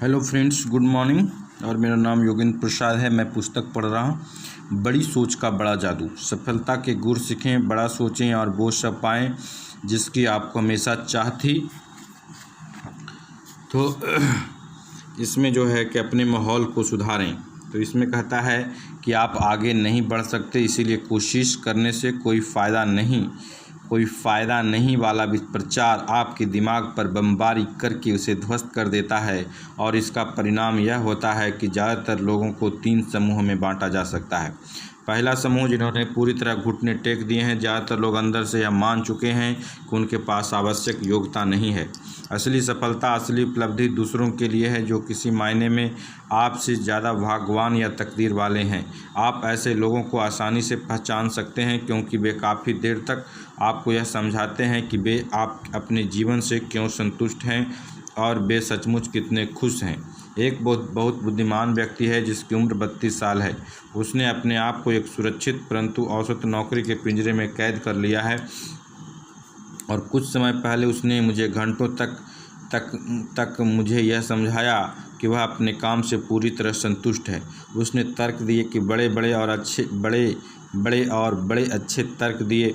Hello friends, good morning. और मेरा नाम योगेंद्र प्रसाद है। मैं पुस्तक पढ़ रहा हूँ बड़ी सोच का बड़ा जादू। सफलता के गुर सीखें, बड़ा सोचें और वो सब पाएं जिसकी आपको हमेशा चाह थी। तो इसमें जो है कि अपने माहौल को सुधारें। तो इसमें कहता है कि आप आगे नहीं बढ़ सकते, इसीलिए कोशिश करने से कोई फ़ायदा नहीं वाला प्रचार आपके दिमाग पर बमबारी करके उसे ध्वस्त कर देता है। और इसका परिणाम यह होता है कि ज़्यादातर लोगों को 3 समूहों में बांटा जा सकता है। पहला समूह जिन्होंने पूरी तरह घुटने टेक दिए हैं। ज़्यादातर लोग अंदर से यह मान चुके हैं कि उनके पास आवश्यक योग्यता नहीं है। असली सफलता, असली उपलब्धि दूसरों के लिए है जो किसी मायने में आपसे ज़्यादा भाग्यवान या तकदीर वाले हैं। आप ऐसे लोगों को आसानी से पहचान सकते हैं क्योंकि वे काफ़ी देर तक आपको यह समझाते हैं कि वे आप अपने जीवन से क्यों संतुष्ट हैं और वे सचमुच कितने खुश हैं। एक बहुत बुद्धिमान व्यक्ति है जिसकी उम्र 32 साल है। उसने अपने आप को एक सुरक्षित परंतु औसत नौकरी के पिंजरे में कैद कर लिया है और कुछ समय पहले उसने मुझे घंटों तक मुझे यह समझाया कि वह अपने काम से पूरी तरह संतुष्ट है। उसने तर्क दिए कि बड़े अच्छे तर्क दिए,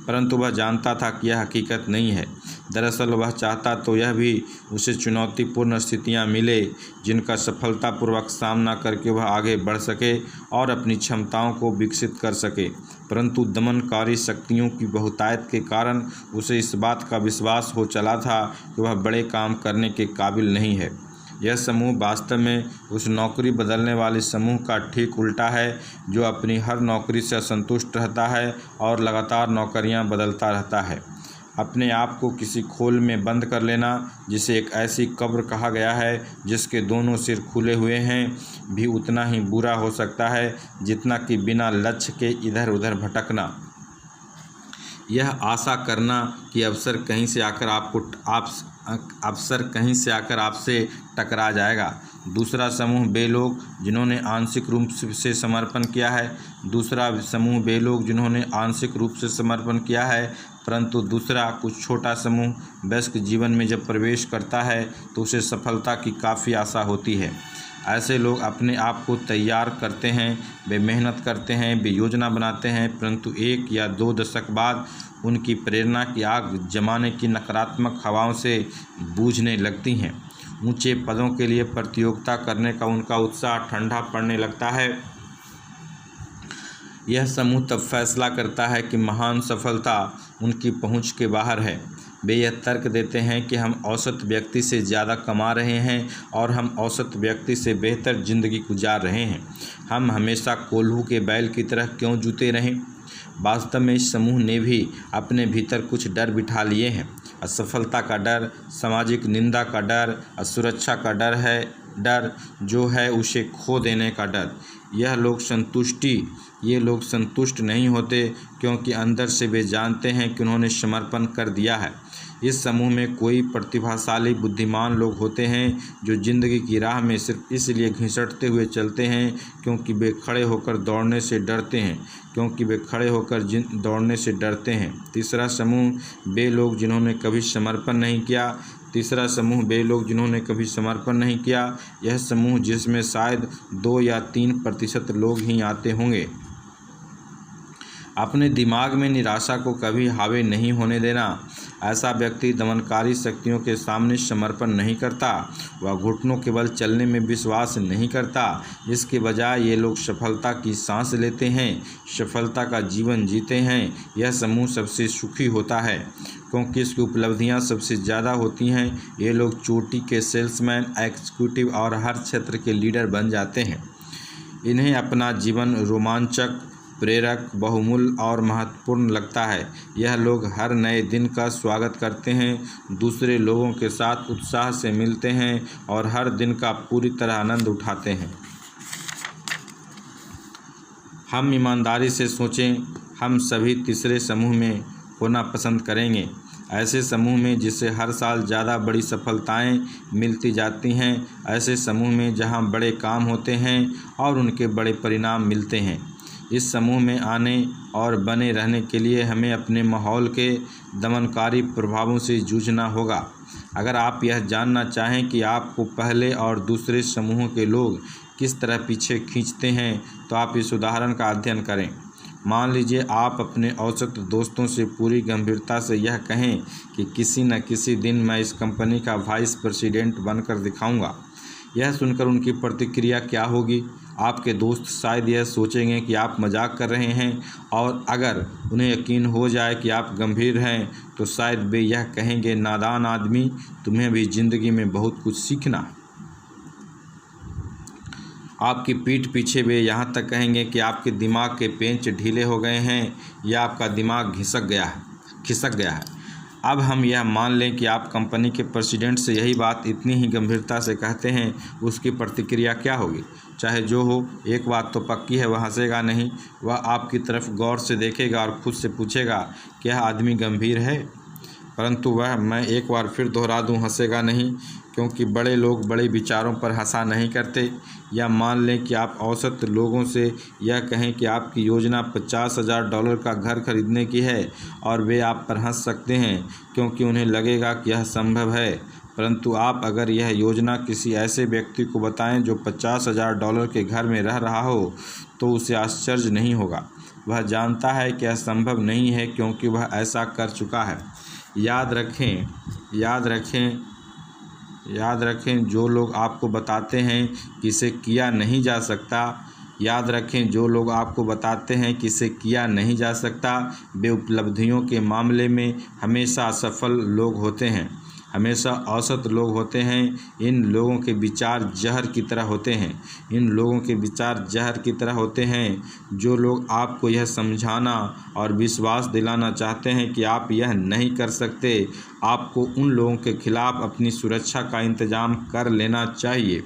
परंतु वह जानता था कि यह हकीकत नहीं है। दरअसल वह चाहता तो यह भी उसे चुनौतीपूर्ण स्थितियां मिले जिनका सफलतापूर्वक सामना करके वह आगे बढ़ सके और अपनी क्षमताओं को विकसित कर सके। परंतु दमनकारी शक्तियों की बहुतायत के कारण उसे इस बात का विश्वास हो चला था कि वह बड़े काम करने के काबिल नहीं है। यह समूह वास्तव में उस नौकरी बदलने वाले समूह का ठीक उल्टा है जो अपनी हर नौकरी से असंतुष्ट रहता है और लगातार नौकरियां बदलता रहता है। अपने आप को किसी खोल में बंद कर लेना, जिसे एक ऐसी कब्र कहा गया है जिसके दोनों सिर खुले हुए हैं, भी उतना ही बुरा हो सकता है जितना कि बिना लक्ष्य के इधर उधर भटकना। यह आशा करना कि अवसर कहीं से आकर आपसे टकरा जाएगा। दूसरा समूह वे लोग जिन्होंने आंशिक रूप से समर्पण किया है, परंतु दूसरा कुछ छोटा समूह वयस्क जीवन में जब प्रवेश करता है तो उसे सफलता की काफ़ी आशा होती है। ऐसे लोग अपने आप को तैयार करते हैं, वे मेहनत करते हैं, वे योजना बनाते हैं, परंतु 1 या 2 दशक बाद उनकी प्रेरणा की आग जमाने की नकारात्मक हवाओं से बूझने लगती हैं। ऊंचे पदों के लिए प्रतियोगिता करने का उनका उत्साह ठंडा पड़ने लगता है। यह समूह तब फैसला करता है कि महान सफलता उनकी पहुंच के बाहर है। वे यह तर्क देते हैं कि हम औसत व्यक्ति से ज़्यादा कमा रहे हैं और हम औसत व्यक्ति से बेहतर जिंदगी गुजार रहे हैं। हम हमेशा कोल्हू के बैल की तरह क्यों जूते रहें। वास्तव में इस समूह ने भी अपने भीतर कुछ डर बिठा लिए हैं। असफलता का डर, सामाजिक निंदा का डर, असुरक्षा का डर जो है उसे खो देने का डर। ये लोग संतुष्ट नहीं होते क्योंकि अंदर से वे जानते हैं कि उन्होंने समर्पण कर दिया है। इस समूह में कोई प्रतिभाशाली बुद्धिमान लोग होते हैं जो जिंदगी की राह में सिर्फ इसलिए घिसटते हुए चलते हैं क्योंकि वे खड़े होकर दौड़ने से डरते हैं। तीसरा समूह वे लोग जिन्होंने कभी समर्पण नहीं किया। यह समूह जिसमें शायद 2 या 3% लोग ही आते होंगे। अपने दिमाग में निराशा को कभी हावी नहीं होने देना। ऐसा व्यक्ति दमनकारी शक्तियों के सामने समर्पण नहीं करता। वह घुटनों के बल चलने में विश्वास नहीं करता। इसके बजाय ये लोग सफलता की सांस लेते हैं, सफलता का जीवन जीते हैं। यह समूह सबसे सुखी होता है क्योंकि इसकी उपलब्धियां सबसे ज़्यादा होती हैं। ये लोग चोटी के सेल्समैन, एग्जीक्यूटिव और हर क्षेत्र के लीडर बन जाते हैं। इन्हें अपना जीवन रोमांचक, प्रेरक, बहुमूल्य और महत्वपूर्ण लगता है। यह लोग हर नए दिन का स्वागत करते हैं, दूसरे लोगों के साथ उत्साह से मिलते हैं और हर दिन का पूरी तरह आनंद उठाते हैं। हम ईमानदारी से सोचें, हम सभी तीसरे समूह में होना पसंद करेंगे। ऐसे समूह में जिसे हर साल ज़्यादा बड़ी सफलताएं मिलती जाती हैं। ऐसे समूह में जहां बड़े काम होते हैं और उनके बड़े परिणाम मिलते हैं। इस समूह में आने और बने रहने के लिए हमें अपने माहौल के दमनकारी प्रभावों से जूझना होगा। अगर आप यह जानना चाहें कि आपको पहले और दूसरे समूहों के लोग किस तरह पीछे खींचते हैं तो आप इस उदाहरण का अध्ययन करें। मान लीजिए आप अपने औसत दोस्तों से पूरी गंभीरता से यह कहें कि किसी न किसी दिन मैं इस कंपनी का वाइस प्रेसिडेंट बनकर दिखाऊंगा। यह सुनकर उनकी प्रतिक्रिया क्या होगी? आपके दोस्त शायद यह सोचेंगे कि आप मजाक कर रहे हैं, और अगर उन्हें यकीन हो जाए कि आप गंभीर हैं तो शायद वे यह कहेंगे, नादान आदमी, तुम्हें भी ज़िंदगी में बहुत कुछ सीखना है। आपकी पीठ पीछे वे यहाँ तक कहेंगे कि आपके दिमाग के पेंच ढीले हो गए हैं या आपका दिमाग खिसक गया है। अब हम यह मान लें कि आप कंपनी के प्रेसिडेंट से यही बात इतनी ही गंभीरता से कहते हैं, उसकी प्रतिक्रिया क्या होगी? चाहे जो हो, एक बात तो पक्की है, वह हंसेगा नहीं। वह आपकी तरफ गौर से देखेगा और खुद से पूछेगा, क्या आदमी गंभीर है? परंतु वह, मैं एक बार फिर दोहरा दूं, हंसेगा नहीं, क्योंकि बड़े लोग बड़े विचारों पर हंसा नहीं करते। या मान लें कि आप औसत लोगों से यह कहें कि आपकी योजना $50,000 का घर खरीदने की है, और वे आप पर हंस सकते हैं क्योंकि उन्हें लगेगा कि यह संभव है। परंतु आप अगर यह योजना किसी ऐसे व्यक्ति को बताएं जो $50,000 के घर में रह रहा हो तो उसे आश्चर्य नहीं होगा। वह जानता है कि यह संभव नहीं है क्योंकि वह ऐसा कर चुका है। याद रखें जो लोग आपको बताते हैं कि इसे किया नहीं जा सकता, वे उपलब्धियों के मामले में हमेशा असफल लोग होते हैं, हमेशा औसत लोग होते हैं। इन लोगों के विचार जहर की तरह होते हैं। जो लोग आपको यह समझाना और विश्वास दिलाना चाहते हैं कि आप यह नहीं कर सकते, आपको उन लोगों के खिलाफ अपनी सुरक्षा का इंतजाम कर लेना चाहिए।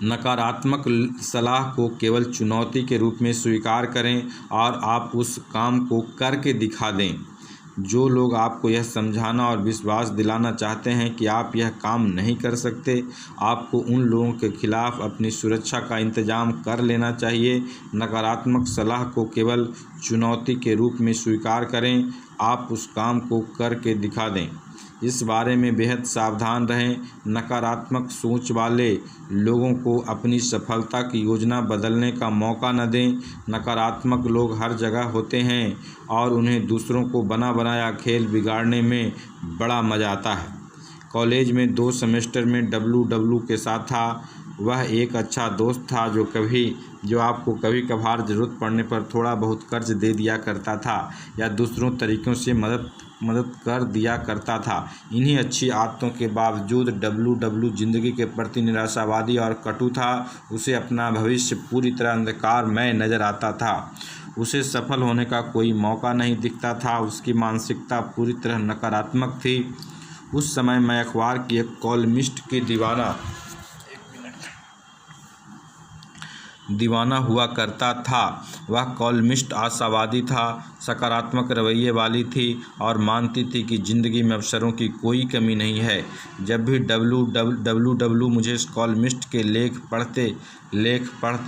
नकारात्मक सलाह को केवल चुनौती के रूप में स्वीकार करें और आप उस काम को करके दिखा दें। जो लोग आपको यह समझाना और विश्वास दिलाना चाहते हैं कि आप यह काम नहीं कर सकते, आपको उन लोगों के खिलाफ अपनी सुरक्षा का इंतजाम कर लेना चाहिए। नकारात्मक सलाह को केवल चुनौती के रूप में स्वीकार करें, आप उस काम को करके दिखा दें। इस बारे में बेहद सावधान रहें। नकारात्मक सोच वाले लोगों को अपनी सफलता की योजना बदलने का मौका न दें। नकारात्मक लोग हर जगह होते हैं और उन्हें दूसरों को बना बनाया खेल बिगाड़ने में बड़ा मज़ा आता है। कॉलेज में 2 सेमेस्टर में डब्लू के साथ था। वह एक अच्छा दोस्त था जो आपको कभी कभार ज़रूरत पड़ने पर थोड़ा बहुत कर्ज दे दिया करता था या दूसरों तरीक़ों से मदद कर दिया करता था। इन्हीं अच्छी आदतों के बावजूद डब्लू ज़िंदगी के प्रति निराशावादी और कटु था। उसे अपना भविष्य पूरी तरह अंधकारमय नज़र आता था। उसे सफल होने का कोई मौका नहीं दिखता था। उसकी मानसिकता पूरी तरह नकारात्मक थी। उस समय मैं अखबार की एक कॉलमिस्ट की दीवाना हुआ करता था। वह कॉलमिस्ट आशावादी था, सकारात्मक रवैये वाली थी और मानती थी कि ज़िंदगी में अवसरों की कोई कमी नहीं है। जब भी डब्लू मुझे इस कॉलमिस्ट के लेख पढ़ते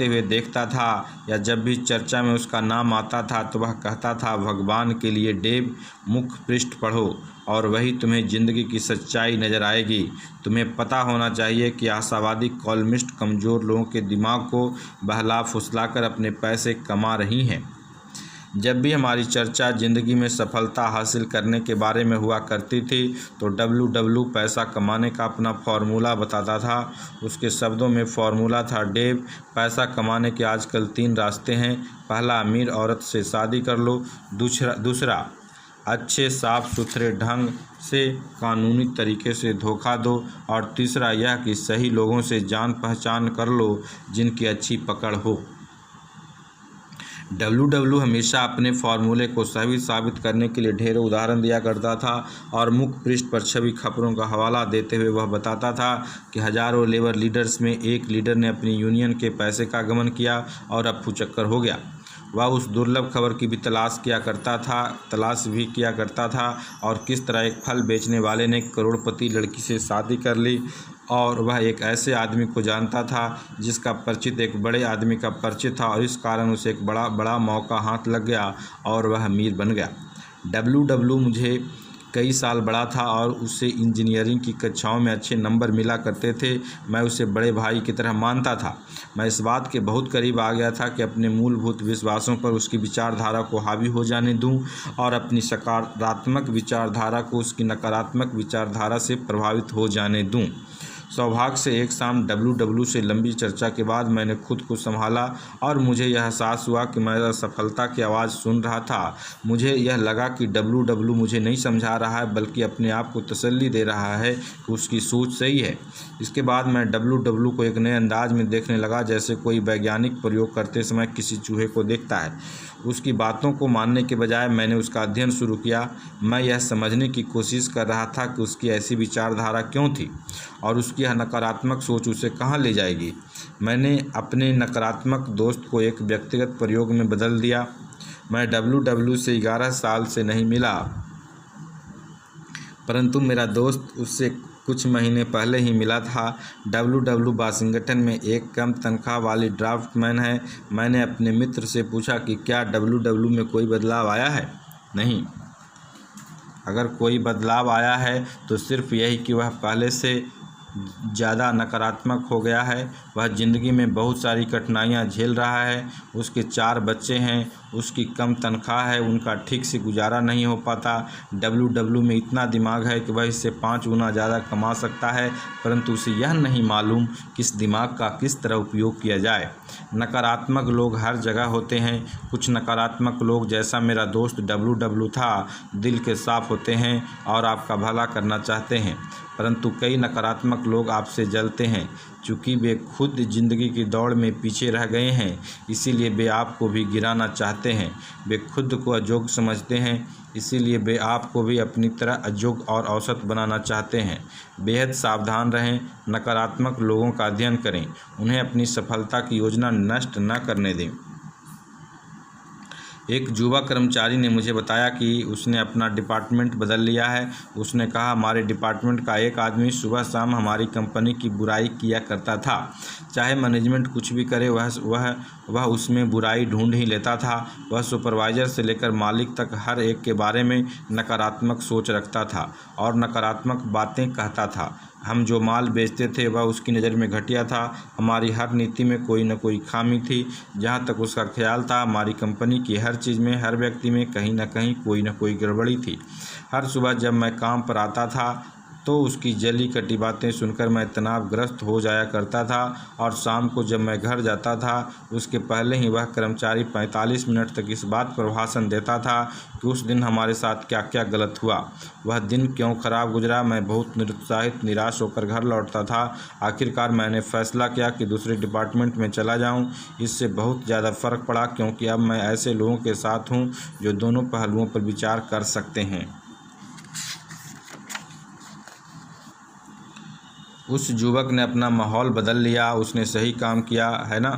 हुए देखता था या जब भी चर्चा में उसका नाम आता था तो वह कहता था, भगवान के लिए डेव, मुख्य पृष्ठ पढ़ो और वही तुम्हें ज़िंदगी की सच्चाई नज़र आएगी। तुम्हें पता होना चाहिए कि आशावादी कॉलमिस्ट कमज़ोर लोगों के दिमाग को बहला फुसलाकर अपने पैसे कमा रही हैं। जब भी हमारी चर्चा ज़िंदगी में सफलता हासिल करने के बारे में हुआ करती थी तो डब्लू पैसा कमाने का अपना फार्मूला बताता था। उसके शब्दों में फार्मूला था, डेव, पैसा कमाने के आजकल 3 रास्ते हैं। पहला, अमीर औरत से शादी कर लो। दूसरा, अच्छे साफ सुथरे ढंग से कानूनी तरीके से धोखा दो। और तीसरा यह कि सही लोगों से जान पहचान कर लो जिनकी अच्छी पकड़ हो। डब्लू हमेशा अपने फार्मूले को सही साबित करने के लिए ढेरों उदाहरण दिया करता था और मुख्य पृष्ठ पर छवि खबरों का हवाला देते हुए वह बताता था कि हजारों लेबर लीडर्स में एक लीडर ने अपनी यूनियन के पैसे का गबन किया और अप्पू चक्कर हो गया। वह उस दुर्लभ खबर की भी तलाश भी किया करता था और किस तरह एक फल बेचने वाले ने करोड़पति लड़की से शादी कर ली और वह एक ऐसे आदमी को जानता था जिसका परिचित एक बड़े आदमी का परिचय था और इस कारण उसे एक बड़ा मौका हाथ लग गया और वह अमीर बन गया। डब्लू मुझे कई साल बड़ा था और उसे इंजीनियरिंग की कक्षाओं में अच्छे नंबर मिला करते थे। मैं उसे बड़े भाई की तरह मानता था। मैं इस बात के बहुत करीब आ गया था कि अपने मूलभूत विश्वासों पर उसकी विचारधारा को हावी हो जाने दूं और अपनी सकारात्मक विचारधारा को उसकी नकारात्मक विचारधारा से प्रभावित हो जाने दूं। सौभाग्य से एक शाम WW से लंबी चर्चा के बाद मैंने खुद को संभाला और मुझे यह एहसास हुआ कि मैं असफलता की आवाज़ सुन रहा था। मुझे यह लगा कि WW मुझे नहीं समझा रहा है, बल्कि अपने आप को तसल्ली दे रहा है कि उसकी सोच सही है। इसके बाद मैं WW को एक नए अंदाज में देखने लगा, जैसे कोई वैज्ञानिक प्रयोग करते समय किसी चूहे को देखता है। उसकी बातों को मानने के बजाय मैंने उसका अध्ययन शुरू किया। मैं यह समझने की कोशिश कर रहा था कि उसकी ऐसी विचारधारा क्यों थी और उसकी यह नकारात्मक सोच उसे कहाँ ले जाएगी। मैंने अपने नकारात्मक दोस्त को एक व्यक्तिगत प्रयोग में बदल दिया। मैं WW से 11 साल से नहीं मिला, परंतु मेरा दोस्त उससे कुछ महीने पहले ही मिला था। WW वाशिंगटन में एक कम तनख्वाह वाली ड्राफ्टमैन है। मैंने अपने मित्र से पूछा कि क्या WW में कोई बदलाव आया है। नहीं, अगर कोई बदलाव आया है तो सिर्फ यही कि वह पहले से ज़्यादा नकारात्मक हो गया है। वह ज़िंदगी में बहुत सारी कठिनाइयाँ झेल रहा है। उसके 4 बच्चे हैं, उसकी कम तनख्वाह है, उनका ठीक से गुजारा नहीं हो पाता। WW में इतना दिमाग है कि वह इससे 5 गुना ज़्यादा कमा सकता है, परंतु उसे यह नहीं मालूम कि इस दिमाग का किस तरह उपयोग किया जाए। नकारात्मक लोग हर जगह होते हैं। कुछ नकारात्मक लोग, जैसा मेरा दोस्त WW था, दिल के साफ होते हैं और आपका भला करना चाहते हैं, परंतु कई नकारात्मक लोग आपसे जलते हैं। चूँकि वे खुद ज़िंदगी की दौड़ में पीछे रह गए हैं, इसीलिए वे आपको भी गिराना चाहते हैं। वे खुद को अयोग्य समझते हैं, इसीलिए वे आपको भी अपनी तरह अयोग्य और औसत बनाना चाहते हैं। बेहद सावधान रहें, नकारात्मक लोगों का अध्ययन करें, उन्हें अपनी सफलता की योजना नष्ट न करने दें। एक युवा कर्मचारी ने मुझे बताया कि उसने अपना डिपार्टमेंट बदल लिया है। उसने कहा, हमारे डिपार्टमेंट का एक आदमी सुबह शाम हमारी कंपनी की बुराई किया करता था। चाहे मैनेजमेंट कुछ भी करे, वह उसमें बुराई ढूंढ ही लेता था। वह सुपरवाइज़र से लेकर मालिक तक हर एक के बारे में नकारात्मक सोच रखता था और नकारात्मक बातें कहता था। हम जो माल बेचते थे वह उसकी नज़र में घटिया था। हमारी हर नीति में कोई न कोई खामी थी। जहाँ तक उसका ख्याल था, हमारी कंपनी की हर चीज़ में, हर व्यक्ति में कहीं न कहीं कोई न कोई गड़बड़ी थी। हर सुबह जब मैं काम पर आता था तो उसकी जली कटी बातें सुनकर मैं तनावग्रस्त हो जाया करता था, और शाम को जब मैं घर जाता था उसके पहले ही वह कर्मचारी 45 मिनट तक इस बात पर भाषण देता था कि उस दिन हमारे साथ क्या क्या गलत हुआ, वह दिन क्यों खराब गुजरा। मैं बहुत निरुत्साहित, निराश होकर घर लौटता था। आखिरकार मैंने फैसला किया कि दूसरे डिपार्टमेंट में चला जाऊं। इससे बहुत ज़्यादा फ़र्क पड़ा, क्योंकि अब मैं ऐसे लोगों के साथ हूं जो दोनों पहलुओं पर विचार कर सकते हैं। उस युवक ने अपना माहौल बदल लिया। उसने सही काम किया, है ना।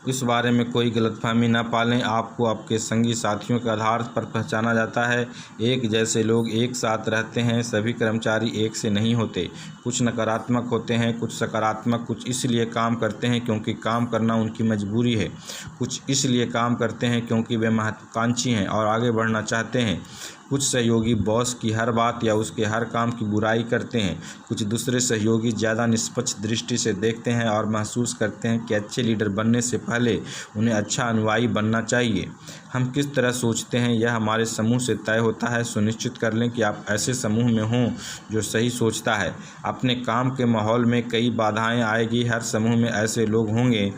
इस बारे में कोई गलतफहमी न पालें। आपको आपके संगी साथियों के आधार पर पहचाना जाता है। एक जैसे लोग एक साथ रहते हैं। सभी कर्मचारी एक से नहीं होते। कुछ नकारात्मक होते हैं, कुछ सकारात्मक। कुछ इसलिए काम करते हैं क्योंकि काम करना उनकी मजबूरी है। कुछ इसलिए काम करते हैं क्योंकि वे महत्वाकांक्षी हैं और आगे बढ़ना चाहते हैं। कुछ सहयोगी बॉस की हर बात या उसके हर काम की बुराई करते हैं। कुछ दूसरे सहयोगी ज़्यादा निष्पक्ष दृष्टि से देखते हैं और महसूस करते हैं कि अच्छे लीडर बनने से पहले उन्हें अच्छा अनुयायी बनना चाहिए। हम किस तरह सोचते हैं यह हमारे समूह से तय होता है। सुनिश्चित कर लें कि आप ऐसे समूह में हों जो सही सोचता है। अपने काम के माहौल में कई बाधाएं आएगी। हर समूह में ऐसे लोग होंगे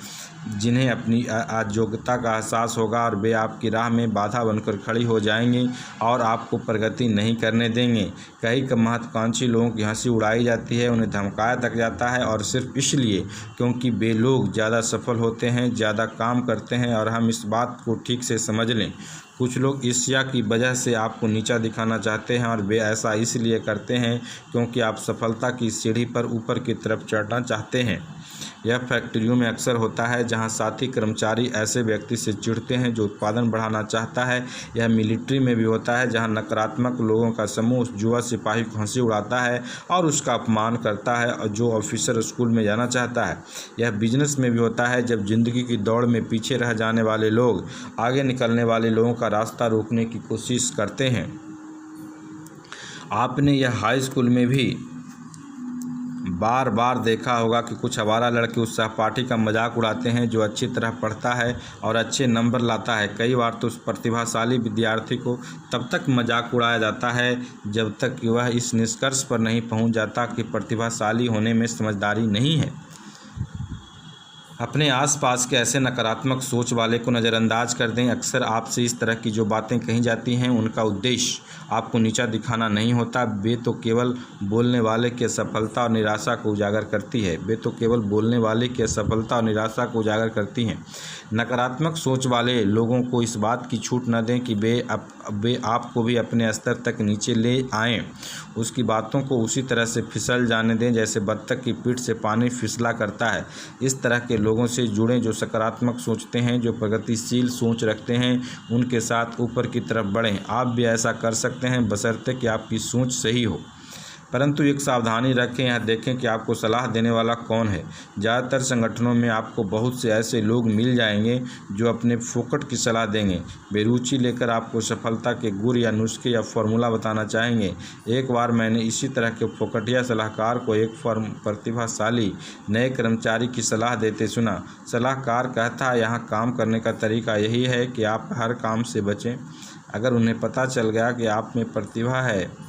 जिन्हें अपनी अयोग्यता का एहसास होगा और वे आपकी राह में बाधा बनकर खड़ी हो जाएंगे और आपको प्रगति नहीं करने देंगे। कई महत्वाकांक्षी लोगों की हंसी उड़ाई जाती है, उन्हें धमकाया तक जाता है, और सिर्फ इसलिए क्योंकि वे लोग ज़्यादा सफल होते हैं, ज़्यादा काम करते हैं। और हम इस बात को ठीक से समझ लें, कुछ लोग ईर्ष्या की वजह से आपको नीचा दिखाना चाहते हैं, और वे ऐसा इसलिए करते हैं क्योंकि आप सफलता की सीढ़ी पर ऊपर की तरफ चढ़ना चाहते हैं। यह फैक्ट्रियों में अक्सर होता है, जहां साथी कर्मचारी ऐसे व्यक्ति से चिढ़ते हैं जो उत्पादन बढ़ाना चाहता है। यह मिलिट्री में भी होता है, जहां नकारात्मक लोगों का समूह उस युवा सिपाही को हंसी उड़ाता है और उसका अपमान करता है और जो ऑफिसर स्कूल में जाना चाहता है। यह बिजनेस में भी होता है, जब जिंदगी की दौड़ में पीछे रह जाने वाले लोग आगे निकलने वाले लोगों का रास्ता रोकने की कोशिश करते हैं। आपने यह हाई स्कूल में भी बार बार देखा होगा कि कुछ आवारा लड़के उस सहपाठी का मजाक उड़ाते हैं जो अच्छी तरह पढ़ता है और अच्छे नंबर लाता है। कई बार तो उस प्रतिभाशाली विद्यार्थी को तब तक मजाक उड़ाया जाता है जब तक कि वह इस निष्कर्ष पर नहीं पहुंच जाता कि प्रतिभाशाली होने में समझदारी नहीं है। अपने आसपास के ऐसे नकारात्मक सोच वाले को नज़रअंदाज कर दें। अक्सर आपसे इस तरह की जो बातें कही जाती हैं उनका उद्देश्य आपको नीचा दिखाना नहीं होता। वे तो केवल बोलने वाले की असफलता और निराशा को उजागर करती है। नकारात्मक सोच वाले लोगों को इस बात की छूट न दें कि वे आपको भी अपने स्तर तक नीचे ले आएं। उसकी बातों को उसी तरह से फिसल जाने दें जैसे बत्तख की पीठ से पानी फिसला करता है। इस तरह के लोगों से जुड़ें जो सकारात्मक सोचते हैं, जो प्रगतिशील सोच रखते हैं। उनके साथ ऊपर की तरफ बढ़ें। आप भी ऐसा कर सकते हैं बशर्ते कि आपकी सोच सही हो। परंतु एक सावधानी रखें, यह देखें कि आपको सलाह देने वाला कौन है। ज़्यादातर संगठनों में आपको बहुत से ऐसे लोग मिल जाएंगे जो अपने फोकट की सलाह देंगे। बेरुचि लेकर आपको सफलता के गुर या नुस्खे या फॉर्मूला बताना चाहेंगे। एक बार मैंने इसी तरह के फोकटिया सलाहकार को एक प्रतिभाशाली नए कर्मचारी की सलाह देते सुना। सलाहकार कहता है, यहाँ काम करने का तरीका यही है कि आप हर काम से बचें। अगर उन्हें पता चल गया कि आप में प्रतिभा है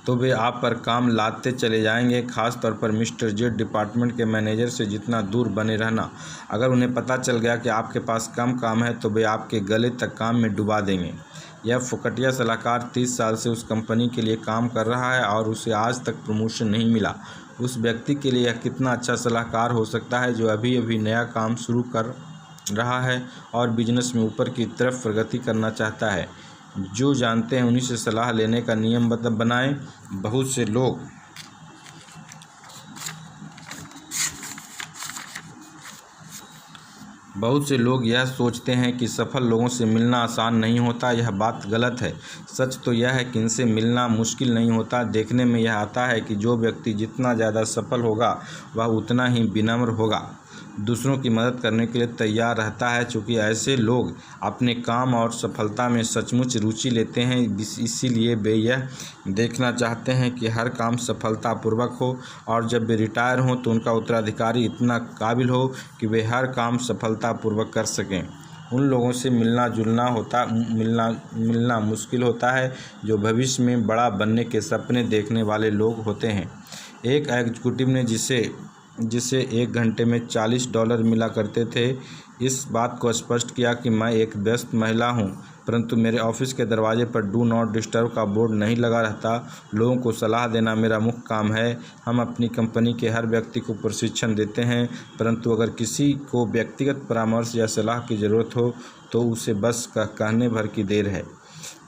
तो वे आप पर काम लादते चले जाएंगे। खास तौर पर मिस्टर जेड डिपार्टमेंट के मैनेजर से जितना दूर बने रहना। अगर उन्हें पता चल गया कि आपके पास कम काम है तो वे आपके गले तक काम में डुबा देंगे। यह फुकटिया सलाहकार 30 साल से उस कंपनी के लिए काम कर रहा है और उसे आज तक प्रमोशन नहीं मिला। उस व्यक्ति के लिए यह कितना अच्छा सलाहकार हो सकता है जो अभी अभी नया काम शुरू कर रहा है और बिजनेस में ऊपर की तरफ प्रगति करना चाहता है। जो जानते हैं उन्हीं से सलाह लेने का नियम बनाएं। बहुत से लोग यह सोचते हैं कि सफल लोगों से मिलना आसान नहीं होता। यह बात गलत है। सच तो यह है कि इनसे मिलना मुश्किल नहीं होता। देखने में यह आता है कि जो व्यक्ति जितना ज़्यादा सफल होगा वह उतना ही विनम्र होगा, दूसरों की मदद करने के लिए तैयार रहता है। चूँकि ऐसे लोग अपने काम और सफलता में सचमुच रुचि लेते हैं, इसीलिए वे यह देखना चाहते हैं कि हर काम सफलतापूर्वक हो और जब वे रिटायर हों तो उनका उत्तराधिकारी इतना काबिल हो कि वे हर काम सफलतापूर्वक कर सकें। उन लोगों से मिलना मुश्किल होता है जो भविष्य में बड़ा बनने के सपने देखने वाले लोग होते हैं। एक एग्जीक्यूटिव ने जिसे 1 घंटे में $40 मिला करते थे, इस बात को स्पष्ट किया कि मैं एक व्यस्त महिला हूं, परंतु मेरे ऑफिस के दरवाजे पर डू नॉट डिस्टर्ब का बोर्ड नहीं लगा रहता। लोगों को सलाह देना मेरा मुख्य काम है। हम अपनी कंपनी के हर व्यक्ति को प्रशिक्षण देते हैं, परंतु अगर किसी को व्यक्तिगत परामर्श या सलाह की ज़रूरत हो तो उसे बस कहने भर की देर है।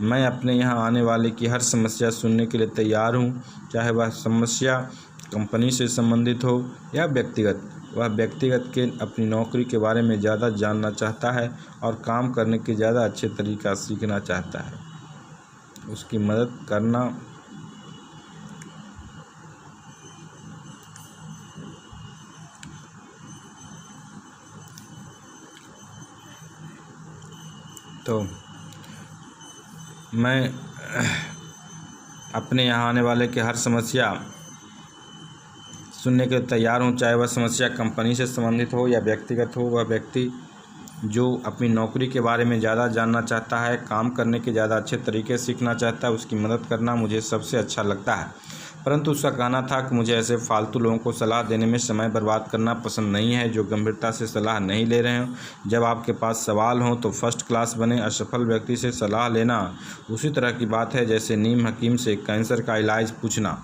मैं अपने यहाँ आने वाले की हर समस्या सुनने के लिए तैयार हूँ, चाहे वह समस्या कंपनी से संबंधित हो या व्यक्तिगत। वह व्यक्तिगत के अपनी नौकरी के बारे में ज़्यादा जानना चाहता है और काम करने के ज़्यादा अच्छे तरीका सीखना चाहता है। उसकी मदद करना तो मैं अपने यहाँ आने वाले की हर समस्या सुनने के लिए तैयार हूँ, चाहे वह समस्या कंपनी से संबंधित हो या व्यक्तिगत हो। वह व्यक्ति जो अपनी नौकरी के बारे में ज़्यादा जानना चाहता है, काम करने के ज़्यादा अच्छे तरीके सीखना चाहता है, उसकी मदद करना मुझे सबसे अच्छा लगता है। परंतु उसका कहना था कि मुझे ऐसे फालतू लोगों को सलाह देने में समय बर्बाद करना पसंद नहीं है जो गंभीरता से सलाह नहीं ले रहे हों। जब आपके पास सवाल हों तो फर्स्ट क्लास बने। असफल व्यक्ति से सलाह लेना उसी तरह की बात है जैसे नीम हकीम से कैंसर का इलाज पूछना।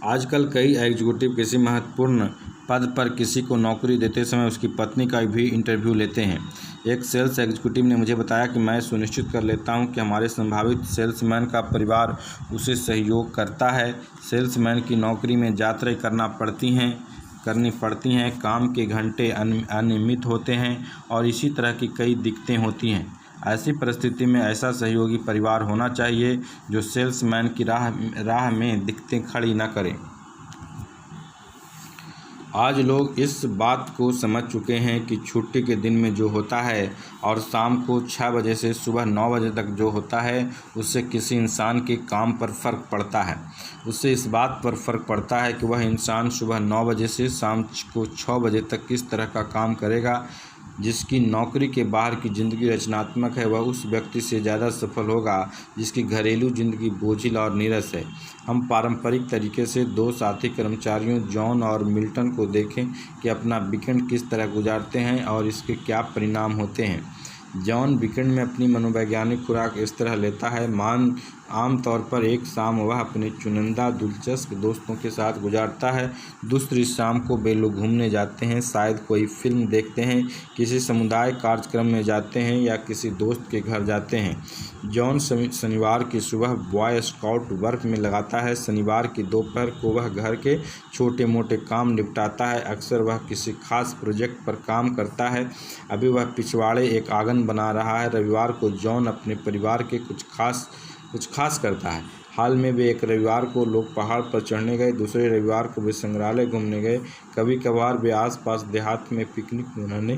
आजकल कई एग्जीक्यूटिव किसी महत्वपूर्ण पद पर किसी को नौकरी देते समय उसकी पत्नी का भी इंटरव्यू लेते हैं। एक सेल्स एग्जीक्यूटिव ने मुझे बताया कि मैं सुनिश्चित कर लेता हूं कि हमारे संभावित सेल्समैन का परिवार उसे सहयोग करता है। सेल्समैन की नौकरी में यात्राएं करनी पड़ती हैं, काम के घंटे अनियमित होते हैं और इसी तरह की कई दिक्कतें होती हैं। ऐसी परिस्थिति में ऐसा सहयोगी परिवार होना चाहिए जो सेल्समैन की राह में दिक्कतें खड़ी न करें। आज लोग इस बात को समझ चुके हैं कि छुट्टी के दिन में जो होता है और शाम को 6 बजे से सुबह 9 बजे तक जो होता है उससे किसी इंसान के काम पर फ़र्क पड़ता है। उससे इस बात पर फ़र्क पड़ता है कि वह इंसान सुबह 9 बजे से शाम को 6 बजे तक किस तरह का काम करेगा। जिसकी नौकरी के बाहर की ज़िंदगी रचनात्मक है वह उस व्यक्ति से ज़्यादा सफल होगा जिसकी घरेलू ज़िंदगी बोझिल और नीरस है। हम पारंपरिक तरीके से 2 साथी कर्मचारियों जॉन और मिल्टन को देखें कि अपना वीकेंड किस तरह गुजारते हैं और इसके क्या परिणाम होते हैं। जॉन वीकेंड में अपनी मनोवैज्ञानिक खुराक इस तरह लेता है। आमतौर पर एक शाम वह अपने चुनिंदा दिलचस्प दोस्तों के साथ गुजारता है। दूसरी शाम को वे लोग घूमने जाते हैं, शायद कोई फिल्म देखते हैं, किसी समुदाय कार्यक्रम में जाते हैं या किसी दोस्त के घर जाते हैं। जॉन शनिवार की सुबह बॉय स्काउट वर्क में लगाता है। शनिवार की दोपहर को वह घर के छोटे मोटे काम निपटाता है। अक्सर वह किसी खास प्रोजेक्ट पर काम करता है। अभी वह पिछवाड़े एक आंगन बना रहा है। रविवार को जॉन अपने परिवार के कुछ खास करता है। हाल में वे एक रविवार को लोग पहाड़ पर चढ़ने गए, दूसरे रविवार को वे संग्रहालय घूमने गए। कभी कभार वे आसपास देहात में पिकनिक मनाने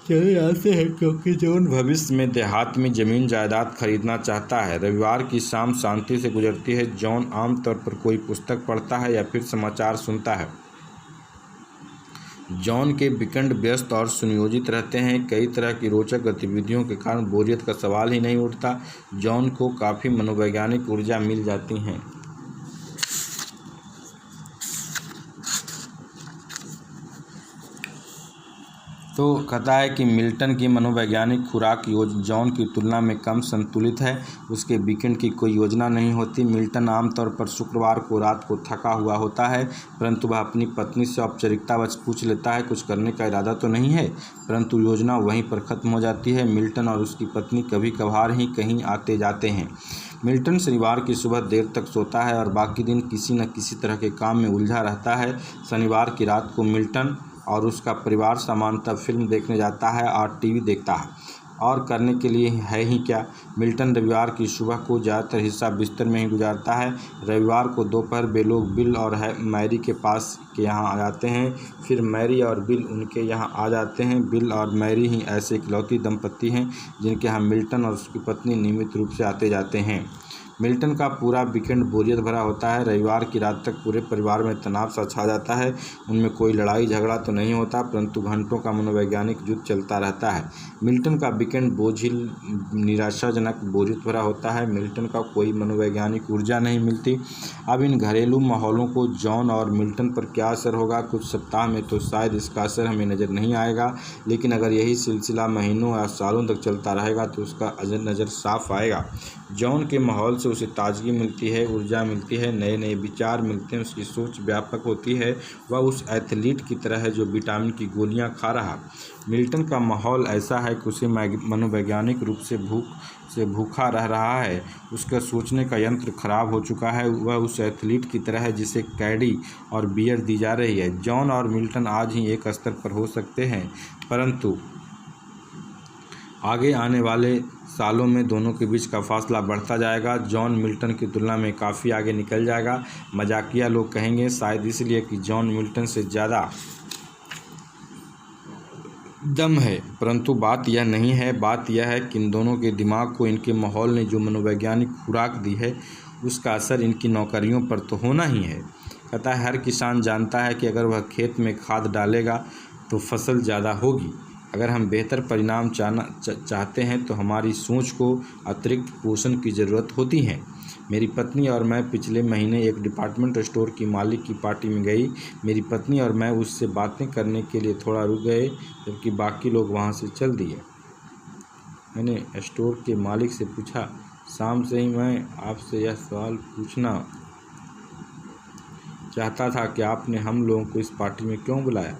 चले जाते हैं क्योंकि जॉन भविष्य में देहात में ज़मीन जायदाद खरीदना चाहता है। रविवार की शाम शांति से गुजरती है। जॉन आमतौर पर कोई पुस्तक पढ़ता है या फिर समाचार सुनता है। जॉन के वीकेंड व्यस्त और सुनियोजित रहते हैं। कई तरह की रोचक गतिविधियों के कारण बोरियत का सवाल ही नहीं उठता। जॉन को काफ़ी मनोवैज्ञानिक ऊर्जा मिल जाती है। तो कहता है कि मिल्टन की मनोवैज्ञानिक खुराक जॉन की तुलना में कम संतुलित है। उसके वीकेंड की कोई योजना नहीं होती। मिल्टन आमतौर पर शुक्रवार को रात को थका हुआ होता है, परंतु वह अपनी पत्नी से औपचारिकतावश पूछ लेता है, कुछ करने का इरादा तो नहीं है, परंतु योजना वहीं पर ख़त्म हो जाती है। मिल्टन और उसकी पत्नी कभी कभार ही कहीं आते जाते हैं। मिल्टन शनिवार की सुबह देर तक सोता है और बाकी दिन किसी न किसी तरह के काम में उलझा रहता है। शनिवार की रात को मिल्टन और उसका परिवार सामान्यतः फिल्म देखने जाता है और टीवी देखता है, और करने के लिए है ही क्या। मिल्टन रविवार की सुबह को ज़्यादातर हिस्सा बिस्तर में ही गुजारता है। रविवार को दोपहर वे लोग बिल और मैरी के पास के यहाँ आ जाते हैं, फिर मैरी और बिल उनके यहाँ आ जाते हैं। बिल और मैरी ही ऐसे इकलौती दंपत्ति हैं जिनके यहाँ मिल्टन और उसकी पत्नी नियमित रूप से आते जाते हैं। मिल्टन का पूरा वीकेंड बोरियत भरा होता है। रविवार की रात तक पूरे परिवार में तनाव सा छा जाता है। उनमें कोई लड़ाई झगड़ा तो नहीं होता, परंतु घंटों का मनोवैज्ञानिक युद्ध चलता रहता है। मिल्टन का वीकेंड बोझिल, निराशाजनक, बोरियत भरा होता है। मिल्टन का कोई मनोवैज्ञानिक ऊर्जा नहीं मिलती। अब इन घरेलू माहौलों को जॉन और मिल्टन पर क्या असर होगा? कुछ सप्ताह में तो शायद इसका असर हमें नज़र नहीं आएगा, लेकिन अगर यही सिलसिला महीनों या सालों तक चलता रहेगा तो उसका नज़र साफ आएगा। जॉन के माहौल से उसे ताजगी मिलती है, ऊर्जा मिलती है, नए नए विचार मिलते हैं, उसकी सोच व्यापक होती है। वह उस एथलीट की तरह है जो विटामिन की गोलियां खा रहा। मिल्टन का माहौल ऐसा है कि उसे मनोवैज्ञानिक रूप से भूखा रह रहा है। उसका सोचने का यंत्र खराब हो चुका है। वह उस एथलीट की तरह है जिसे कैडी और बियर दी जा रही है। जॉन और मिल्टन आज ही एक स्तर पर हो सकते हैं, परंतु आगे आने वाले सालों में दोनों के बीच का फासला बढ़ता जाएगा। जॉन मिल्टन की तुलना में काफ़ी आगे निकल जाएगा। मजाकिया लोग कहेंगे शायद इसलिए कि जॉन मिल्टन से ज़्यादा दम है, परंतु बात यह नहीं है। बात यह है कि इन दोनों के दिमाग को इनके माहौल ने जो मनोवैज्ञानिक खुराक दी है उसका असर इनकी नौकरियों पर तो होना ही है। कहता है हर किसान जानता है कि अगर वह खेत में खाद डालेगा तो फसल ज़्यादा होगी। अगर हम बेहतर परिणाम चाहते हैं तो हमारी सोच को अतिरिक्त पोषण की ज़रूरत होती है। मेरी पत्नी और मैं पिछले महीने एक डिपार्टमेंट स्टोर की मालिक की पार्टी में गई। मेरी पत्नी और मैं उससे बातें करने के लिए थोड़ा रुक गए, जबकि बाकी लोग वहाँ से चल दिए। मैंने स्टोर के मालिक से पूछा, शाम से ही मैं आपसे यह सवाल पूछना चाहता था कि आपने हम लोगों को इस पार्टी में क्यों बुलाया।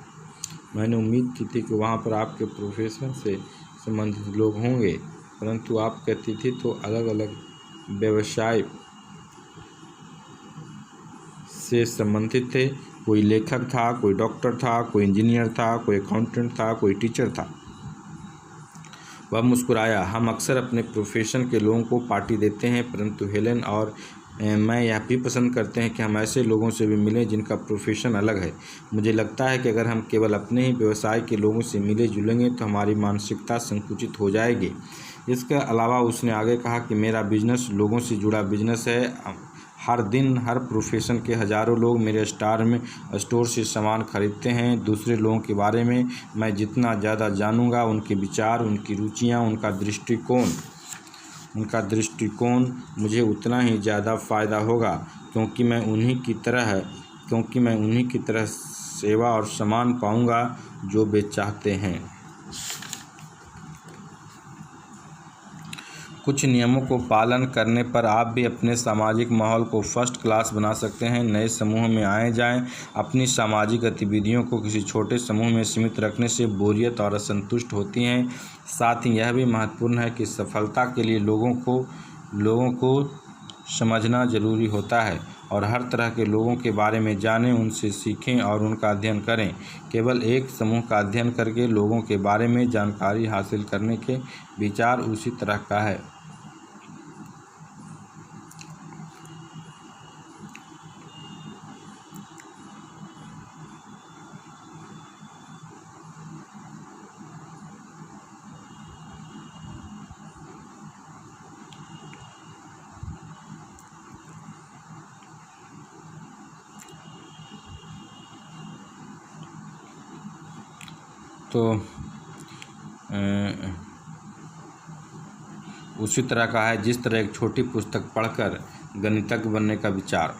मैंने उम्मीद की थी कि वहाँ पर आपके प्रोफेशन से संबंधित लोग होंगे, परंतु आपके अतिथि तो अलग अलग व्यवसाय से संबंधित थे। कोई लेखक था, कोई डॉक्टर था, कोई इंजीनियर था, कोई अकाउंटेंट था, कोई टीचर था। वह मुस्कुराया। हम अक्सर अपने प्रोफेशन के लोगों को पार्टी देते हैं, परंतु हेलेन और मैं यह भी पसंद करते हैं कि हम ऐसे लोगों से भी मिलें जिनका प्रोफेशन अलग है। मुझे लगता है कि अगर हम केवल अपने ही व्यवसाय के लोगों से मिले जुलेंगे तो हमारी मानसिकता संकुचित हो जाएगी। इसके अलावा उसने आगे कहा कि मेरा बिजनेस लोगों से जुड़ा बिजनेस है। हर दिन हर प्रोफेशन के हज़ारों लोग मेरे स्टोर से सामान खरीदते हैं। दूसरे लोगों के बारे में मैं जितना ज़्यादा जानूंगा, उनके विचार, उनकी रुचियां, उनका दृष्टिकोण मुझे उतना ही ज़्यादा फ़ायदा होगा, क्योंकि मैं उन्हीं की तरह सेवा और सामान पाऊंगा जो वे चाहते हैं। कुछ नियमों को पालन करने पर आप भी अपने सामाजिक माहौल को फर्स्ट क्लास बना सकते हैं। नए समूह में आए जाएं। अपनी सामाजिक गतिविधियों को किसी छोटे समूह में सीमित रखने से बोरियत और असंतुष्ट होती हैं। साथ ही यह भी महत्वपूर्ण है कि सफलता के लिए लोगों को समझना जरूरी होता है और हर तरह के लोगों के बारे में जानें, उनसे सीखें और उनका अध्ययन करें। केवल एक समूह का अध्ययन करके लोगों के बारे में जानकारी हासिल करने के विचार उसी तरह का है। तो उसी तरह का है जिस तरह एक छोटी पुस्तक पढ़कर गणितज्ञ बनने का विचार।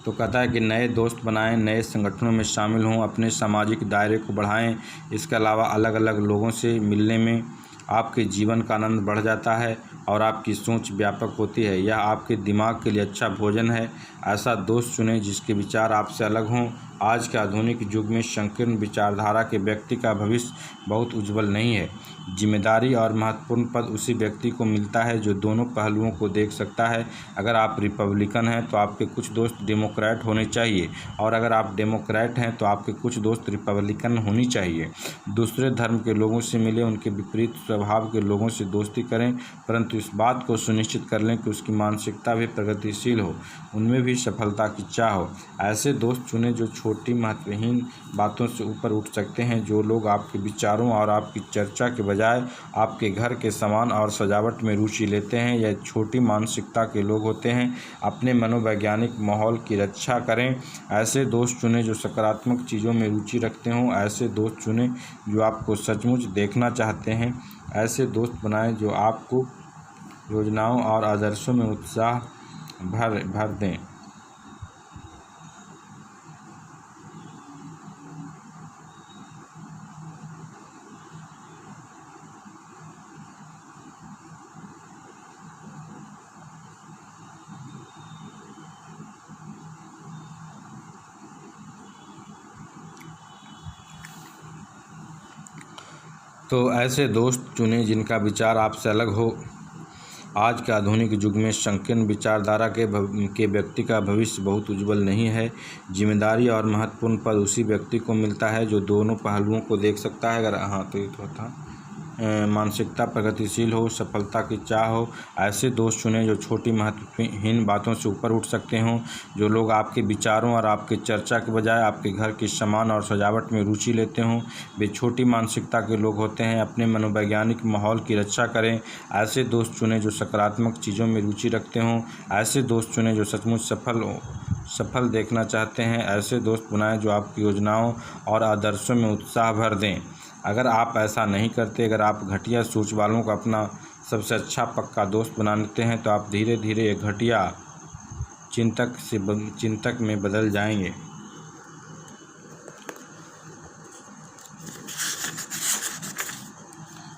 तो कहता है कि नए दोस्त बनाएं, नए संगठनों में शामिल हों, अपने सामाजिक दायरे को बढ़ाएं। इसके अलावा अलग अलग लोगों से मिलने में आपके जीवन का आनंद बढ़ जाता है और आपकी सोच व्यापक होती है। यह आपके दिमाग के लिए अच्छा भोजन है। ऐसा दोस्त चुनें जिसके विचार आपसे अलग हों। आज के आधुनिक युग में संकीर्ण विचारधारा के व्यक्ति का भविष्य बहुत उज्जवल नहीं है। जिम्मेदारी और महत्वपूर्ण पद उसी व्यक्ति को मिलता है जो दोनों पहलुओं को देख सकता है। अगर आप रिपब्लिकन हैं तो आपके कुछ दोस्त डेमोक्रेट होने चाहिए, और अगर आप डेमोक्रेट हैं तो आपके कुछ दोस्त रिपब्लिकन होनी चाहिए। दूसरे धर्म के लोगों से मिलें, उनके विपरीत स्वभाव के लोगों से दोस्ती करें, परंतु इस बात को सुनिश्चित कर लें कि उसकी मानसिकता भी प्रगतिशील हो, उनमें भी सफलता की चाह हो। ऐसे दोस्त चुनें जो छोटी महत्वहीन बातों से ऊपर उठ सकते हैं, जो लोग आपके विचारों और आपकी चर्चा के बजाय आपके घर के सामान और सजावट में रुचि लेते हैं। यह छोटी मानसिकता के लोग होते हैं। अपने मनोवैज्ञानिक माहौल की रक्षा करें। ऐसे दोस्त चुनें जो सकारात्मक चीज़ों में रुचि रखते हों। ऐसे दोस्त चुनें जो आपको सचमुच देखना चाहते हैं। ऐसे दोस्त बनाएं जो आपको योजनाओं और आदर्शों में उत्साह भर दें। तो ऐसे दोस्त चुनें जिनका विचार आपसे अलग हो। आज के आधुनिक युग में संकीर्ण विचारधारा के व्यक्ति का भविष्य बहुत उज्जवल नहीं है। जिम्मेदारी और महत्वपूर्ण पद उसी व्यक्ति को मिलता है जो दोनों पहलुओं को देख सकता है। अगर मानसिकता प्रगतिशील हो, सफलता की चाह हो। ऐसे दोस्त चुनें जो छोटी महत्वहीन बातों से ऊपर उठ सकते हों, जो लोग आपके विचारों और आपके चर्चा के बजाय आपके घर के सामान और सजावट में रुचि लेते हों। वे छोटी मानसिकता के लोग होते हैं। अपने मनोवैज्ञानिक माहौल की रक्षा करें। ऐसे दोस्त चुनें जो सकारात्मक चीज़ों में रुचि रखते हों। ऐसे दोस्त चुनें जो सचमुच सफल देखना चाहते हैं। ऐसे दोस्त बनाएं जो आपकी योजनाओं और आदर्शों में उत्साह भर दें। अगर आप ऐसा नहीं करते, अगर आप घटिया सोच वालों को अपना सबसे अच्छा पक्का दोस्त बना लेते हैं, तो आप धीरे धीरे एक घटिया चिंतक में बदल जाएंगे।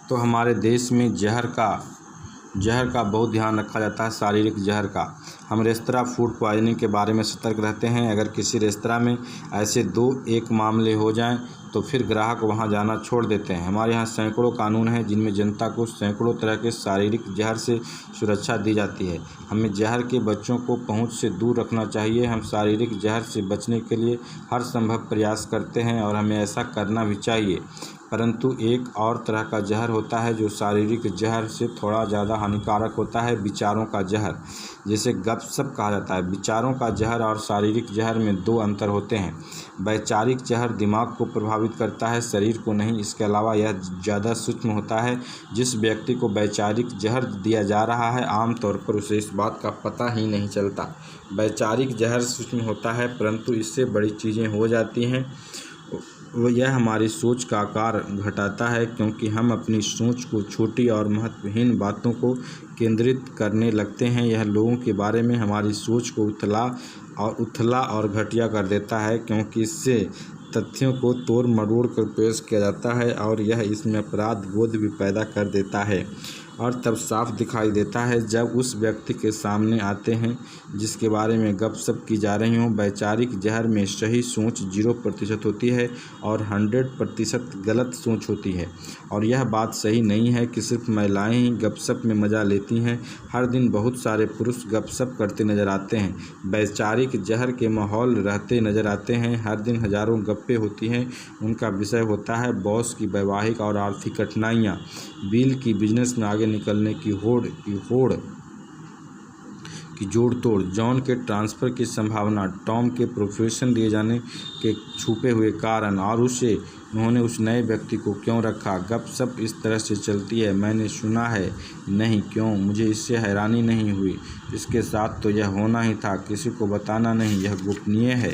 तो हमारे देश में जहर का बहुत ध्यान रखा जाता है, शारीरिक जहर का। हम रेस्तरां फूड पॉइजनिंग के बारे में सतर्क रहते हैं। अगर किसी रेस्तरां में ऐसे 2-1 मामले हो जाएं तो फिर ग्राहक वहां जाना छोड़ देते हैं। हमारे यहाँ सैकड़ों कानून हैं जिनमें जनता को सैकड़ों तरह के शारीरिक जहर से सुरक्षा दी जाती है। हमें जहर के बच्चों को पहुंच से दूर रखना चाहिए। हम शारीरिक जहर से बचने के लिए हर संभव प्रयास करते हैं और हमें ऐसा करना भी चाहिए। परंतु एक और तरह का जहर होता है जो शारीरिक जहर से थोड़ा ज़्यादा हानिकारक होता है, विचारों का जहर, जिसे गपशप कहा जाता है। विचारों का जहर और शारीरिक जहर में दो अंतर होते हैं। वैचारिक जहर दिमाग को प्रभावित करता है, शरीर को नहीं। इसके अलावा यह ज़्यादा सूक्ष्म होता है। जिस व्यक्ति को वैचारिक जहर दिया जा रहा है आमतौर पर उसे इस बात का पता ही नहीं चलता। वैचारिक जहर सूक्ष्म होता है परंतु इससे बड़ी चीज़ें हो जाती हैं। यह हमारी सोच का आकार घटाता है क्योंकि हम अपनी सोच को छोटी और महत्वहीन बातों को केंद्रित करने लगते हैं। यह लोगों के बारे में हमारी सोच को उथला और घटिया कर देता है क्योंकि इससे तथ्यों को तोड़ मरोड़ कर पेश किया जाता है और यह इसमें अपराध बोध भी पैदा कर देता है और तब साफ दिखाई देता है जब उस व्यक्ति के सामने आते हैं जिसके बारे में गपशप की जा रही हों। वैचारिक जहर में सही सोच 0% होती है और 100% गलत सोच होती है। और यह बात सही नहीं है कि सिर्फ महिलाएं ही गपशप में मज़ा लेती हैं। हर दिन बहुत सारे पुरुष गपशप करते नज़र आते हैं, वैचारिक जहर के माहौल रहते नज़र आते हैं। हर दिन हज़ारों गप्पे होती हैं। उनका विषय होता है बॉस की वैवाहिक और आर्थिक कठिनाइयाँ, बिल की बिजनेस में आगे निकलने की होड़ की जोड़ तोड़, जॉन के ट्रांसफ़र की संभावना, टॉम के प्रोफेशन दिए जाने के छुपे हुए कारण और उन्होंने उस नए व्यक्ति को क्यों रखा। गपशप इस तरह से चलती है। मैंने सुना है, नहीं, क्यों, मुझे इससे हैरानी नहीं हुई, इसके साथ तो यह होना ही था, किसी को बताना नहीं, यह गोपनीय है।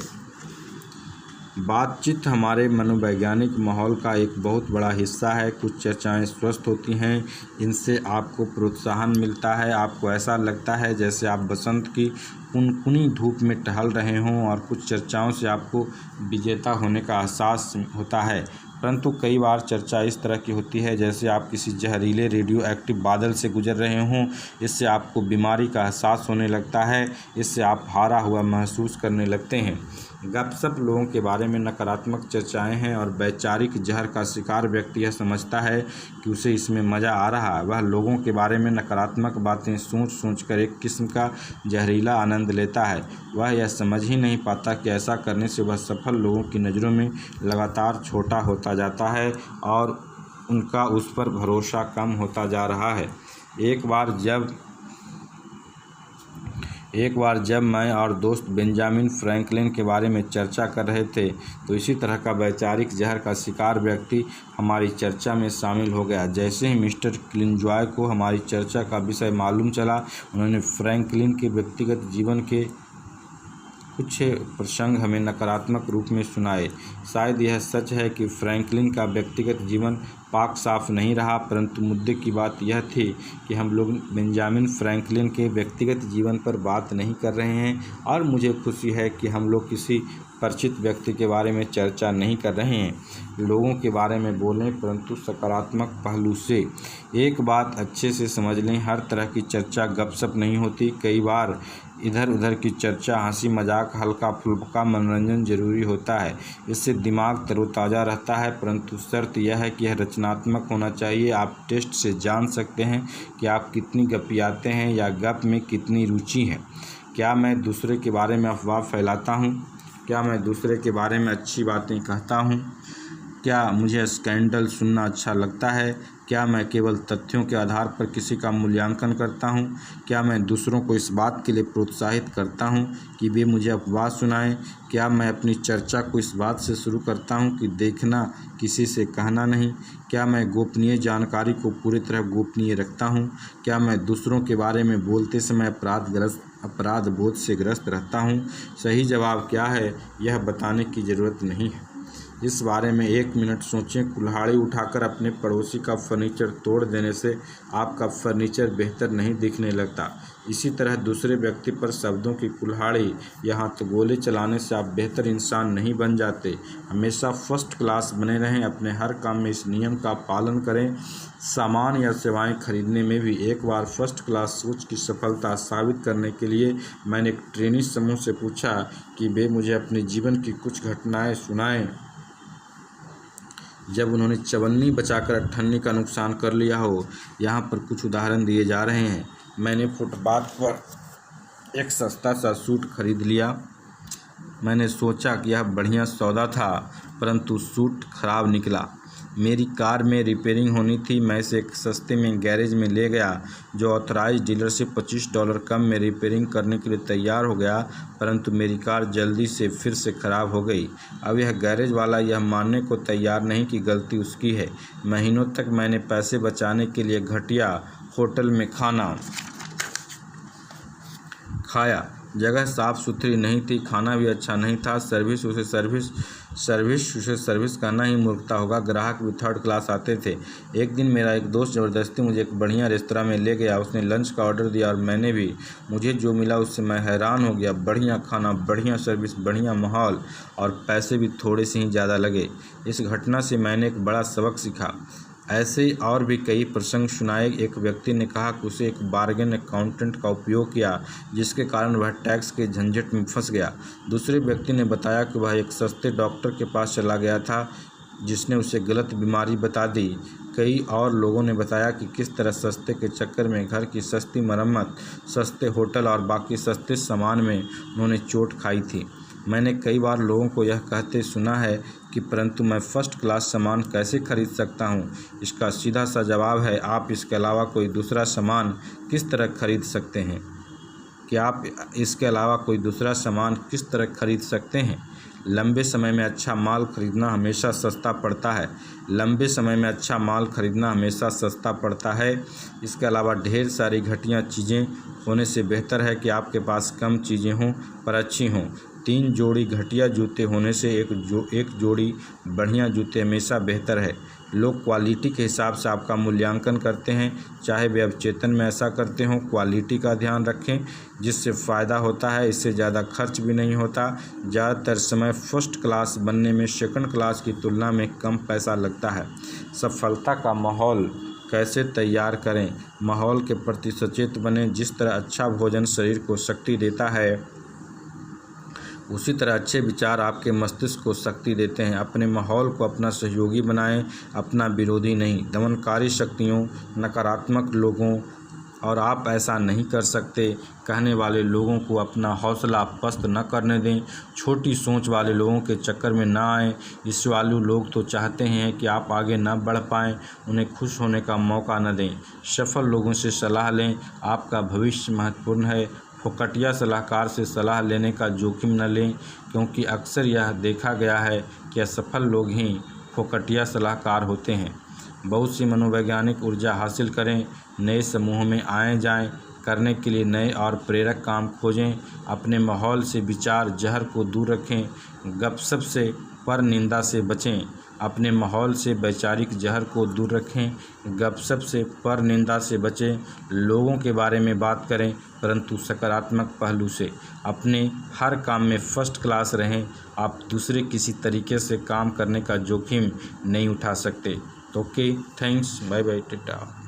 बातचीत हमारे मनोवैज्ञानिक माहौल का एक बहुत बड़ा हिस्सा है। कुछ चर्चाएं स्वस्थ होती हैं, इनसे आपको प्रोत्साहन मिलता है, आपको ऐसा लगता है जैसे आप बसंत की कुनकुनी धूप में टहल रहे हों, और कुछ चर्चाओं से आपको विजेता होने का एहसास होता है। परंतु कई बार चर्चा इस तरह की होती है जैसे आप किसी जहरीले रेडियो एक्टिव बादल से गुजर रहे हों। इससे आपको बीमारी का एहसास होने लगता है, इससे आप हारा हुआ महसूस करने लगते हैं। गपशप लोगों के बारे में नकारात्मक चर्चाएं हैं और वैचारिक जहर का शिकार व्यक्ति यह समझता है कि उसे इसमें मज़ा आ रहा है। वह लोगों के बारे में नकारात्मक बातें सोच कर एक किस्म का जहरीला आनंद लेता है। वह यह समझ ही नहीं पाता कि ऐसा करने से वह सफल लोगों की नज़रों में लगातार छोटा होता जाता है और उनका उस पर भरोसा कम होता जा रहा है। एक बार जब मैं और दोस्त बेंजामिन फ्रैंकलिन के बारे में चर्चा कर रहे थे तो इसी तरह का वैचारिक जहर का शिकार व्यक्ति हमारी चर्चा में शामिल हो गया। जैसे ही मिस्टर किलजॉय को हमारी चर्चा का विषय मालूम चला, उन्होंने फ्रैंकलिन के व्यक्तिगत जीवन के कुछ प्रसंग हमें नकारात्मक रूप में सुनाए। शायद यह सच है कि फ्रैंकलिन का व्यक्तिगत जीवन पाक साफ नहीं रहा, परंतु मुद्दे की बात यह थी कि हम लोग बेंजामिन फ्रैंकलिन के व्यक्तिगत जीवन पर बात नहीं कर रहे हैं और मुझे खुशी है कि हम लोग किसी परिचित व्यक्ति के बारे में चर्चा नहीं कर रहे हैं। लोगों के बारे में बोलें परंतु सकारात्मक पहलू से। एक बात अच्छे से समझ लें, हर तरह की चर्चा गपशप नहीं होती। कई बार इधर उधर की चर्चा, हंसी मजाक, हल्का फुल्का मनोरंजन जरूरी होता है। इससे दिमाग तरोताज़ा रहता है, परंतु शर्त यह है कि यह रचनात्मक होना चाहिए। आप टेस्ट से जान सकते हैं कि आप कितनी गपियाते हैं या गप में कितनी रुचि है। क्या मैं दूसरे के बारे में अफवाह फैलाता हूँ? क्या मैं दूसरे के बारे में अच्छी बातें कहता हूँ? क्या मुझे स्कैंडल सुनना अच्छा लगता है? क्या मैं केवल तथ्यों के आधार पर किसी का मूल्यांकन करता हूँ? क्या मैं दूसरों को इस बात के लिए प्रोत्साहित करता हूँ कि वे मुझे अफवाह सुनाएं? क्या मैं अपनी चर्चा को इस बात से शुरू करता हूँ कि देखना, किसी से कहना नहीं? क्या मैं गोपनीय जानकारी को पूरी तरह गोपनीय रखता हूँ? क्या मैं दूसरों के बारे में बोलते समय अपराध बोध से ग्रस्त रहता हूँ? सही जवाब क्या है, यह बताने की ज़रूरत नहीं है। इस बारे में 1 मिनट सोचें। कुल्हाड़ी उठाकर अपने पड़ोसी का फर्नीचर तोड़ देने से आपका फर्नीचर बेहतर नहीं दिखने लगता। इसी तरह दूसरे व्यक्ति पर शब्दों की कुल्हाड़ी या हथगोले चलाने से आप बेहतर इंसान नहीं बन जाते। हमेशा फर्स्ट क्लास बने रहें। अपने हर काम में इस नियम का पालन करें। सामान या सेवाएं खरीदने में भी एक बार फर्स्ट क्लास सोच की सफलता साबित करने के लिए मैंने एक ट्रेनी समूह से पूछा कि वे मुझे अपने जीवन की कुछ घटनाएं सुनाएं जब उन्होंने चवन्नी बचाकर 98 का नुकसान कर लिया हो। यहाँ पर कुछ उदाहरण दिए जा रहे हैं। मैंने फुटपाथ पर एक सस्ता सा सूट खरीद लिया। मैंने सोचा कि यह बढ़िया सौदा था, परंतु सूट खराब निकला। मेरी कार में रिपेयरिंग होनी थी। मैं इसे एक सस्ते में गैरेज में ले गया जो ऑथराइज डीलर से $25 कम में रिपेयरिंग करने के लिए तैयार हो गया, परंतु मेरी कार जल्दी से फिर से ख़राब हो गई। अब यह गैरेज वाला यह मानने को तैयार नहीं कि गलती उसकी है। महीनों तक मैंने पैसे बचाने के लिए घटिया होटल में खाना खाया। जगह साफ़ सुथरी नहीं थी, खाना भी अच्छा नहीं था। सर्विस उसे सर्विस कहना ही मूर्खता होगा। ग्राहक भी थर्ड क्लास आते थे। एक दिन मेरा एक दोस्त ज़बरदस्ती मुझे एक बढ़िया रेस्तरां में ले गया। उसने लंच का ऑर्डर दिया और मैंने भी। मुझे जो मिला उससे मैं हैरान हो गया। बढ़िया खाना, बढ़िया सर्विस, बढ़िया माहौल और पैसे भी थोड़े से ही ज़्यादा लगे। इस घटना से मैंने एक बड़ा सबक सीखा। ऐसे और भी कई प्रसंग सुनाए। एक व्यक्ति ने कहा कि उसे एक बार्गेन अकाउंटेंट का उपयोग किया जिसके कारण वह टैक्स के झंझट में फंस गया। दूसरे व्यक्ति ने बताया कि वह एक सस्ते डॉक्टर के पास चला गया था जिसने उसे गलत बीमारी बता दी। कई और लोगों ने बताया कि किस तरह सस्ते के चक्कर में घर की सस्ती मरम्मत, सस्ते होटल और बाकी सस्ते सामान में उन्होंने चोट खाई थी। मैंने कई बार लोगों को यह कहते सुना है कि परंतु मैं फ़र्स्ट क्लास सामान कैसे खरीद सकता हूँ। इसका सीधा सा जवाब है, आप इसके अलावा कोई दूसरा सामान किस तरह खरीद सकते हैं? लंबे समय में अच्छा माल खरीदना हमेशा सस्ता पड़ता है। इसके अलावा ढेर सारी घटिया चीज़ें होने से बेहतर है कि आपके पास कम चीज़ें हों पर अच्छी हों। 3 जोड़ी घटिया जूते होने से एक जोड़ी बढ़िया जूते हमेशा बेहतर है। लोग क्वालिटी के हिसाब से आपका मूल्यांकन करते हैं, चाहे वे अवचेतन में ऐसा करते हों। क्वालिटी का ध्यान रखें, जिससे फ़ायदा होता है, इससे ज़्यादा खर्च भी नहीं होता। ज़्यादातर समय फर्स्ट क्लास बनने में सेकंड क्लास की तुलना में कम पैसा लगता है। सफलता का माहौल कैसे तैयार करें? माहौल के प्रति सचेत बनें। जिस तरह अच्छा भोजन शरीर को शक्ति देता है, उसी तरह अच्छे विचार आपके मस्तिष्क को शक्ति देते हैं। अपने माहौल को अपना सहयोगी बनाएं, अपना विरोधी नहीं। दमनकारी शक्तियों, नकारात्मक लोगों और आप ऐसा नहीं कर सकते कहने वाले लोगों को अपना हौसला पस्त न करने दें। छोटी सोच वाले लोगों के चक्कर में ना आएं। ईर्ष्यालु लोग तो चाहते हैं कि आप आगे न बढ़ पाएं, उन्हें खुश होने का मौका न दें। सफल लोगों से सलाह लें, आपका भविष्य महत्वपूर्ण है। फोकटिया सलाहकार से सलाह लेने का जोखिम न लें, क्योंकि अक्सर यह देखा गया है कि असफल लोग ही फोकटिया सलाहकार होते हैं। बहुत सी मनोवैज्ञानिक ऊर्जा हासिल करें, नए समूह में आए जाएं, करने के लिए नए और प्रेरक काम खोजें। अपने माहौल से विचार जहर को दूर रखें, गपशप से पर निंदा से बचें। अपने माहौल से वैचारिक जहर को दूर रखें, गपशप से पर निंदा से बचें। लोगों के बारे में बात करें, परंतु सकारात्मक पहलू से। अपने हर काम में फर्स्ट क्लास रहें। आप दूसरे किसी तरीके से काम करने का जोखिम नहीं उठा सकते। Okay, thanks, bye bye, Tata.